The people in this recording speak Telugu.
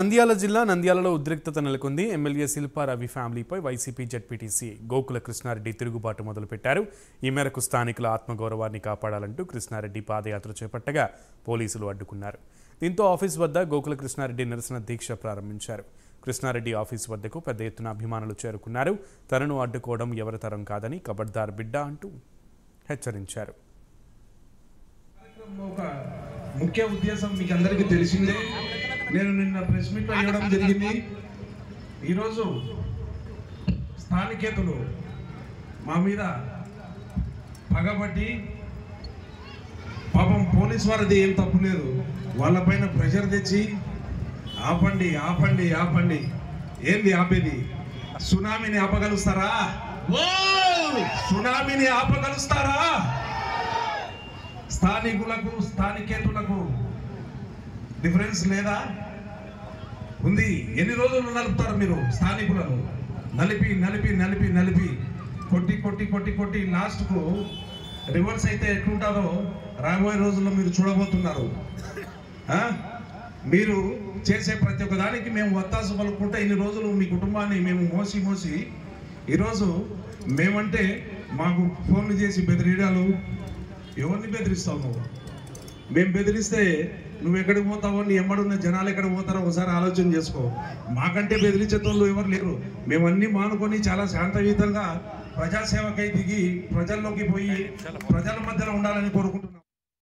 నంద్యాల జిల్లా నంద్యాలలో ఉద్రిక్తత నెలకొంది. ఎమ్మెల్యే శిల్పా రవి ఫ్యామిలీపై వైసీపీ జెడ్పీటీసీ గోకుల కృష్ణారెడ్డి తిరుగుబాటు మొదలుపెట్టారు. ఈ మేరకు స్థానికుల ఆత్మగౌరవాన్ని కాపాడాలంటూ కృష్ణారెడ్డి పాదయాత్ర చేపట్టగా పోలీసులు అడ్డుకున్నారు. దీంతో ఆఫీస్ వద్ద గోకుల కృష్ణారెడ్డి నిరసన దీక్ష ప్రారంభించారు. కృష్ణారెడ్డి ఆఫీస్ వద్దకు పెద్ద ఎత్తున అభిమానులు చేరుకున్నారు. తనను అడ్డుకోవడం ఎవరి తరం కాదని కబడ్దార్ బిడ్డ అంటూ హెచ్చరించారు. ముఖ్య ఉద్దేశం మీకు అందరికీ తెలిసిందే. నేను నిన్న ప్రెస్ మీట్ అయ్యడం జరిగింది. ఈరోజు స్థానికేతలు మా మీద పగబట్టి, పాపం పోలీస్ వారిది ఏం తప్పు లేదు, వాళ్ళపైన ప్రెషర్ తెచ్చి ఆపండి ఆపండి ఆపండి. ఏంది ఆపేది? సునామీని ఆపగలుస్తారా? సునామీని ఆపగలుస్తారా? స్థానికులకు స్థానికేతులకు డిఫరెన్స్ లేదా? ఉంది. ఎన్ని రోజులు నలుపుతారు మీరు స్థానికులను? నలిపి నలిపి నలిపి నలిపి కొట్టి కొట్టి కొట్టి కొట్టి లాస్ట్కు రివర్స్ అయితే ఎట్లుంటారో రాబోయే రోజుల్లో మీరు చూడబోతున్నారు. మీరు చేసే ప్రతి ఒక్క దానికి మేము వత్తాసు పలుకుంటే ఇన్ని రోజులు మీ కుటుంబాన్ని మేము మోసి మోసి ఈరోజు మేమంటే మాకు ఫోన్లు చేసి బెదిరియడాలు. ఎవరిని బెదిరిస్తావు నువ్వు? మేము బెదిరిస్తే నువ్వు ఎక్కడికి పోతావో, నీ ఎమ్మడున్న జనాలు ఎక్కడికి పోతారో ఒకసారి ఆలోచన చేసుకో. మాకంటే బెదిరించేతోళ్ళు ఎవరు లేరు. మేమన్నీ మానుకొని చాలా శాంతయుతంగా ప్రజాసేవకై దిగి ప్రజల్లోకి పోయి ప్రజల మధ్యలో ఉండాలని కోరుకుంటున్నాం.